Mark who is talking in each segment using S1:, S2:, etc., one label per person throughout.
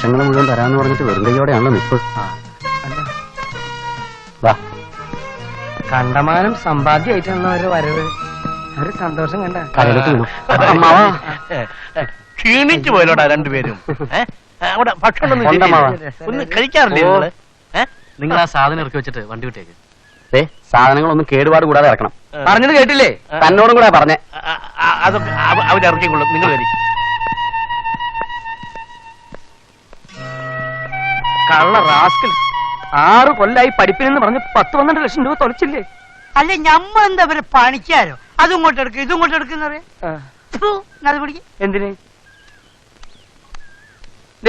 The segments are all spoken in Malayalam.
S1: ലക്ഷങ്ങൾ മുഴുവൻ തരാന്ന് പറഞ്ഞിട്ട് വെറും കൈയോടെയാണല്ലോ നിപ്പ്.
S2: കണ്ടമാനം സമ്പാദ്യമായിട്ടാണല്ലോ അവരുടെ വരവ്. അവര് സന്തോഷം കണ്ട
S3: ക്ഷീണിച്ചു പോയല്ലോടാ രണ്ടുപേരും. അവിടെ ഭക്ഷണം ഒന്ന് കഴിക്കാറില്ലേ നിങ്ങള്?
S1: നിങ്ങൾ ആ സാധനം ഇറക്കി വെച്ചിട്ട് വണ്ടി വിട്ടേക്ക്. സാധനങ്ങളൊന്നും കേടുപാട് കൂടാതെ ഇറക്കണം.
S2: പറഞ്ഞത് കേട്ടില്ലേ?
S1: തന്നോടും കൂടെ പറഞ്ഞേ.
S3: അതൊക്കെ അവരിറക്കിക്കൊള്ളും. നിങ്ങൾ വരി.
S2: കള്ള റാസ്കൽ 6 കൊല്ലായി പഠിപ്പിനെന്ന് പറഞ്ഞ് 10-12 ലക്ഷം രൂപ തൊലച്ചില്ലേ?
S4: അല്ല ഞമ്മ എന്താ പറയാ പണിക്കാരോ? അതും ഇങ്ങോട്ട് എടുക്കും ഇതും ഇങ്ങോട്ട് എടുക്കുന്ന
S2: എന്തിന്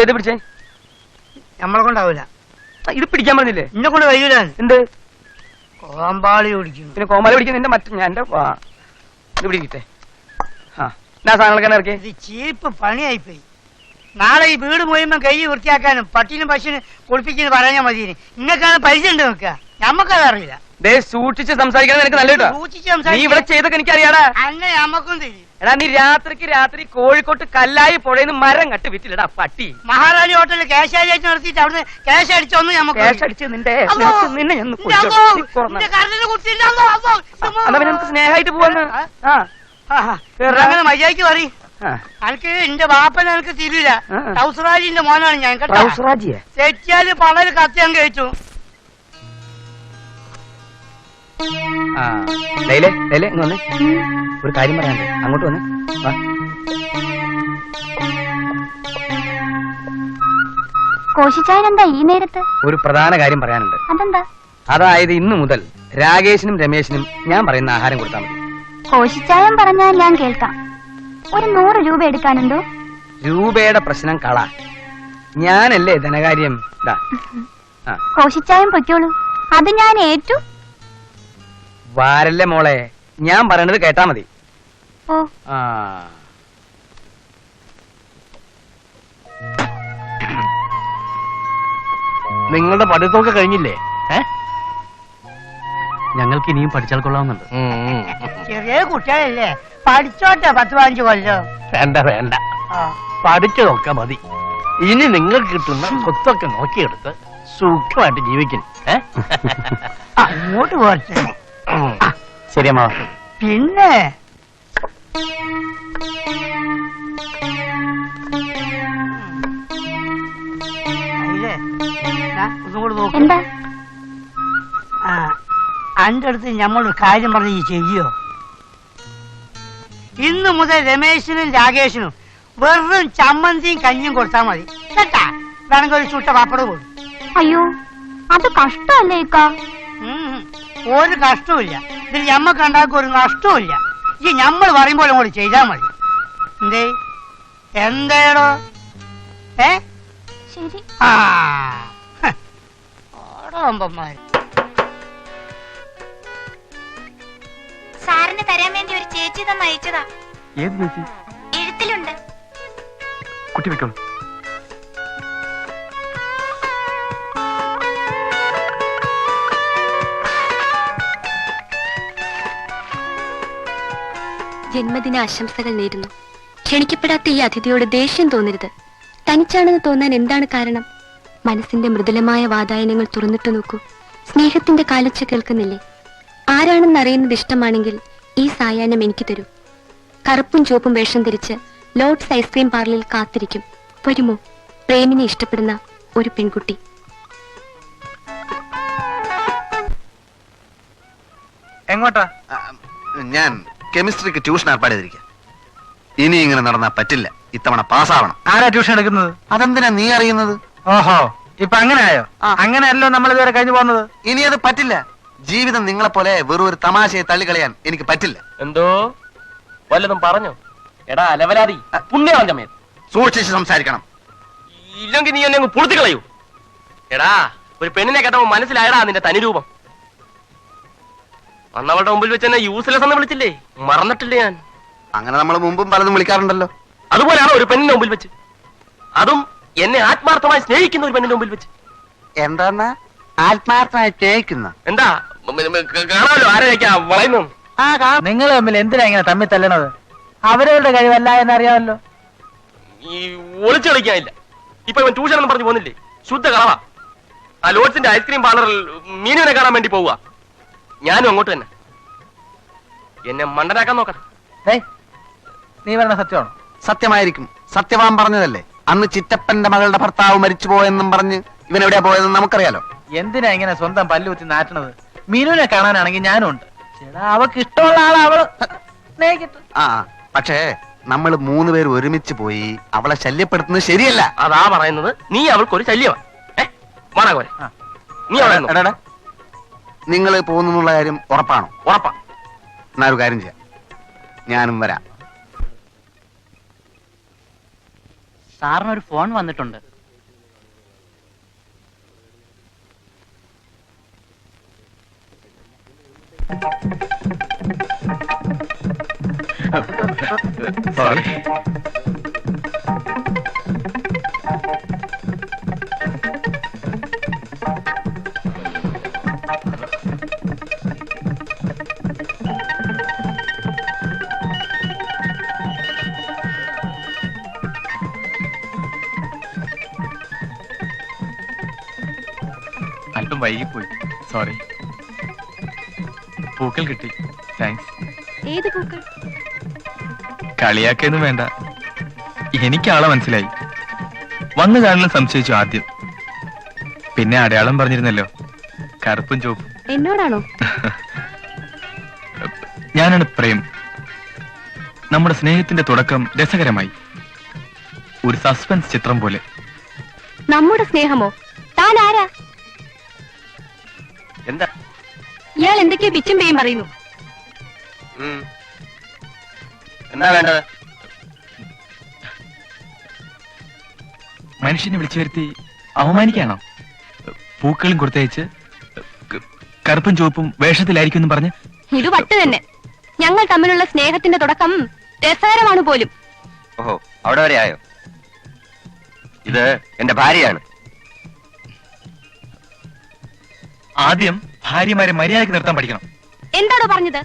S2: ഇത് പിടിച്ചേ?
S4: നമ്മളെ കൊണ്ടാവൂല.
S2: ഇത് പിടിക്കാൻ പറഞ്ഞില്ലേ?
S4: എന്നെ കൊണ്ട് വരൂല.
S2: എന്ത്
S4: കോമ്പാളി ഓടിക്കുന്നു?
S2: പിന്നെ കോമാലി പിടിക്കുന്ന എന്റെ ഞാൻ എന്റെ ഇത് പിടിക്കട്ടെ. ഞാൻ സാധനങ്ങളൊക്കെ ഇറക്കി.
S4: ഇത് ചീപ്പ് പണിയായിപ്പോയി. നാളെ ഈ വീട് മുഴുവൻ കൈ വൃത്തിയാക്കാനും പട്ടിനും പശുവിനും കുളിപ്പിക്കുന്നു പറയാൻ മതി. ഇന്നൊക്കെയാണ് പരിചയം ഉണ്ട് നോക്കുക. ഞമ്മക്കത് അറിയില്ല.
S2: സൂക്ഷിച്ച് സംസാരിക്കാൻ എനിക്ക് നല്ല കേട്ടോ. നീ ഇവിടെ ചെയ്തൊക്കെ എനിക്കറിയാടാ.
S4: അന്നെ ഞമ്മക്കും തരും.
S2: എടാ നീ രാത്രി കോഴിക്കോട്ട് കല്ലായി പുഴയിന്ന് മരം കട്ട് വിറ്റില്ലടാ പട്ടി.
S4: മഹാറാണി ഹോട്ടലിൽ ക്യാഷ് ആയിട്ട് നടത്തിയിട്ട് അവിടുന്ന് ക്യാഷ് അടിച്ചൊന്ന് നമുക്ക്
S2: നമുക്ക് സ്നേഹമായിട്ട് പോവാന്ന്.
S4: അങ്ങനെ മര്യാദക്ക് പറയും. എനിക്ക് എന്റെ ബാപ്പനെ എനിക്ക് തിരില്ല. ടൗസറാജിന്റെ മോനാണ് ഞാൻ കേട്ടോ. തെറ്റിയാല് പണര് കത്തിയാൻ കഴിച്ചു.
S2: ഒരു കാര്യം പറയാനുണ്ട്. അങ്ങോട്ട് വന്ന്
S5: കോശിച്ചായനെന്താ ഈ നേരത്ത്?
S2: ഒരു പ്രധാന കാര്യം പറയാനുണ്ട്.
S5: അതെന്താ?
S2: അതായത് ഇന്നു മുതൽ രാകേഷിനും രമേശിനും ഞാൻ പറയുന്ന ആഹാരം കൊടുത്താൽ മതി.
S5: കോശിച്ചായം പറഞ്ഞാൽ ഞാൻ കേൾക്കാം. ഒരു 100 രൂപ എടുക്കാനുണ്ടോ?
S2: രൂപയുടെ പ്രശ്നം കള. ഞാനല്ലേ ധനകാര്യം.
S5: കോശിച്ചായം പൊയ്ക്കോളൂ, അത് ഞാൻ ഏറ്റു.
S2: വാരല്ലേ മോളെ, ഞാൻ പറയണത് കേട്ടാ മതി.
S5: ഓ
S3: നിങ്ങളുടെ പഠിത്തമൊക്കെ കഴിഞ്ഞില്ലേ?
S1: ഞങ്ങൾക്ക് ഇനിയും പഠിച്ചാൽ കൊള്ളാവുന്നുണ്ട്.
S4: ചെറിയ കുട്ടികളല്ലേ, പഠിച്ചോട്ടെ 10-15 കൊല്ലം.
S3: വേണ്ട പഠിച്ചതൊക്കെ മതി. ഇനി നിങ്ങൾക്ക് കിട്ടുന്ന സ്വത്തൊക്കെ നോക്കിയെടുത്ത് സുഖമായിട്ട് ജീവിക്കുന്നു.
S4: അങ്ങോട്ട് പോട്ടെ.
S1: ശരിയമ്മ.
S4: പിന്നെ ഒന്നുകൂടെ നോക്ക്.
S5: എന്താ?
S4: അന്റെ അടുത്ത് ഞമ്മളൊരു കാര്യം പറഞ്ഞ് ചെയ്യോ? ഇന്നു മുതൽ രമേശിനും രാകേഷിനും വെറും ചമ്മന്തിയും കഞ്ഞിയും കൊടുത്താൽ മതി കേട്ടാ. വേണമെങ്കിൽ ഒരു ചുട്ട പാപ്പടം കൊടുക്കും.
S5: അയ്യോ അത് കഷ്ടല്ലേ ഇക്ക?
S4: ഒരു കഷ്ടവുമില്ല. ഇതിൽ ഞമ്മക്ക് ഉണ്ടാക്കും ഒരു നഷ്ടവുമില്ല. ഈ ഞമ്മൾ പറയുമ്പോൾ അങ്ങോട്ട് ചെയ്താൽ മതി. എന്തേ എന്തേടോ?
S5: ശരി.
S4: ഓടോമ്പന്മാര്
S5: സാറിന് തരാൻ വേണ്ടി ഒരു ചേച്ചി തന്നെ അയച്ചതാ.
S1: ഏത് ചേച്ചി?
S5: എഴുത്തിലുണ്ട്.
S1: കുട്ടി വെക്കണം.
S6: ജന്മദിന ആശംസകൾ നേരുന്നു. ക്ഷണിക്കപ്പെടാത്ത ഈ അതിഥിയോട് ദേഷ്യം തോന്നരുത്. തനിച്ചാണെന്ന് തോന്നാൻ എന്താണ് കാരണം? മനസ്സിന്റെ മൃദുലമായ വാതായനങ്ങൾ തുറന്നിട്ട് നോക്കൂ. സ്നേഹത്തിന്റെ കാലൊച്ച കേൾക്കുന്നില്ലേ? ആരാണെന്ന് അറിയുന്നത് ഇഷ്ടമാണെങ്കിൽ ഈ സായാഹ്നം എനിക്ക് തരൂ. കറുപ്പും ചുവപ്പും വേഷം ധരിച്ച് ലോഡ്സ് ഐസ്ക്രീം പാർലറിൽ കാത്തിരിക്കും. വരുമോ? പ്രേമിനെ ഇഷ്ടപ്പെടുന്ന ഒരു പെൺകുട്ടി.
S7: എങ്ങോട്ടാ? ഞാൻ കെമിസ്ട്രിക്ക് ട്യൂഷൻ ഏർപ്പാട് ചെയ്തിരിക്കുക. ഇനി ഇങ്ങനെ നടന്നാ പറ്റില്ല. ഇത്തവണ പാസ്സാവണം.
S8: ആരാ ട്യൂഷൻ എടുക്കുന്നത്?
S7: അതെന്തിനാ നീ അറിയുന്നത്?
S8: ഓഹോ, ഇപ്പൊ അങ്ങനെയായോ? അങ്ങനെയല്ലോ നമ്മൾ ഇതുവരെ കഴിഞ്ഞു പോകുന്നത്.
S7: ഇനി അത് പറ്റില്ല. ജീവിതം നിങ്ങളെ പോലെ വെറും ഒരു തമാശയെ തള്ളിക്കളയാൻ എനിക്ക് പറ്റില്ല.
S3: എന്തോ വല്ലതും പറഞ്ഞോ? എടാ അലവലാതി പുണ്യവഞ്ചമേ,
S7: സൂക്ഷിച്ച് സംസാരിക്കണം.
S3: ഇല്ലെങ്കിൽ നീ എന്നെ പുറത്തു കളയൂ. എടാ ഒരു പെണ്ണിനെ കേട്ടപ്പോ മനസ്സിലായടാ നിന്റെ തനിരൂപം. അന്നവളുടെ മുമ്പിൽ വെച്ച് എന്നെ യൂസ്ലെസ് എന്ന് വിളിച്ചില്ലേ? മറന്നിട്ടില്ലേ ഞാൻ?
S7: അങ്ങനെ നമ്മൾ മുമ്പും പലതും വിളിക്കാറുണ്ടല്ലോ.
S3: അതുപോലെയാണോ ഒരു പെണ്ണിന്റെ മുമ്പിൽ വെച്ച്? അതും എന്നെ ആത്മാർത്ഥമായി സ്നേഹിക്കുന്ന ഒരു പെണ്ണിന്റെ മുമ്പിൽ വെച്ച്.
S7: എന്താ ആത്മാർത്ഥമായി സ്നേഹിക്കുന്ന?
S3: എന്താ കാണാമല്ലോ ആരെയൊക്കെയാ വളയുന്നു.
S8: നിങ്ങൾ തമ്മിൽ എന്തിനാ ഇങ്ങനെ തമ്മിൽ തല്ലണത്? അവരവരുടെ കഴിവല്ല എന്നറിയാമല്ലോ.
S3: ഈ ഒളിച്ചു കളിക്കാനില്ല. ഇപ്പൊ ഇവൻ ട്യൂഷൻ എന്ന് പറഞ്ഞു പോകുന്നില്ലേ? ശുദ്ധ കളവാ. ആ ലോഡ്സിന്റെ ഐസ്ക്രീം പാർലറിൽ മീനുവിനെ കാണാൻ വേണ്ടി പോവുക. ഞാനും അങ്ങോട്ട് തന്നെ. എന്നെ മണ്ടനാക്കാൻ നോക്കട്ടെ.
S8: ഏയ് നീ പറഞ്ഞ സത്യമാണോ?
S7: സത്യമായിരിക്കും. സത്യവാൻ പറഞ്ഞതല്ലേ. അന്ന് ചിറ്റപ്പന്റെ മകളുടെ ഭർത്താവ് മരിച്ചു പോയെന്നും പറഞ്ഞ് ഇവൻ എവിടെയാ പോയതെന്ന് നമുക്കറിയാലോ.
S8: എന്തിനാ ഇങ്ങനെ സ്വന്തം പല്ലുകുത്തി നാട്ടണത്? മീനുവിനെ കാണാനാണെങ്കിൽ ഞാനും ഉണ്ട്. ചേടാ അവക്ക് ഇഷ്ടമുള്ള ആളെ അവള് സ്നേഹിക്കട്ടെ.
S7: ആ പക്ഷേ നമ്മൾ 3 പേര് ഒരുമിച്ച് പോയി അവളെ ശല്യപ്പെടുത്തുന്നത് ശരിയല്ല.
S3: അതാ പറയുന്നത്. നീ അവൾക്കൊരു ശല്യമാണ്. മാറാകോരെ
S8: ആ.
S3: നീ അവിടെ നിന്നോ.
S7: എടാ നിങ്ങൾ പോകുന്നുള്ള കാര്യം ഉറപ്പാണോ?
S3: ഉറപ്പാ.
S7: എന്നാ ഒരു കാര്യം ചെയ്യാം, ഞാനും വരാം.
S1: സാറിനൊരു ഫോൺ വന്നിട്ടുണ്ട്.
S9: അല്പം വൈകിപ്പോയി, സോറി. പൂക്കൾ കിട്ടി, താങ്ക്സ്.
S6: ഏത് പൂക്കൾ?
S9: കളിയാക്കൊന്നും വേണ്ട, എനിക്ക് ആളെ മനസ്സിലായി. വന്നു കാണാൻ സംശയിച്ചു ആദ്യം, പിന്നെ അടയാളം പറഞ്ഞിരുന്നല്ലോ, കറുപ്പും ചുവപ്പും.
S6: എന്നോടാണോ?
S9: ഞാനാണ് പ്രേം. നമ്മുടെ സ്നേഹത്തിന്റെ തുടക്കം രസകരമായി, ഒരു സസ്പെൻസ് ചിത്രം പോലെ.
S6: നമ്മുടെ സ്നേഹമോ? താൻ ആരാ?
S3: എന്താ
S6: ഇയാൾ എന്തൊക്കെയോ പിച്ചും പേയും പറയുന്നു.
S3: എന്താ വേണ്ടത്?
S9: മനുഷ്യനെ വിളിച്ചു വരുത്തി അവമാനിക്കാണോ? പൂക്കളും കൊടുത്തയച്ച് കറുപ്പും ചുവപ്പും വേഷത്തിലായിരിക്കും എന്ന് പറഞ്ഞ്.
S6: ഇത് വട്ട് തന്നെ. ഞങ്ങൾ തമ്മിലുള്ള സ്നേഹത്തിന്റെ തുടക്കം രസകരമാണ് പോലും.
S3: ഓഹോ, അവിടെ വരെ ആയോ? ഇത് എന്റെ ഭാര്യയാണ്.
S9: ആദ്യം ഭാര്യമാരെ മര്യാദയ്ക്ക് നിർത്താൻ പഠിക്കണം.
S6: എന്താണോ പറഞ്ഞത്?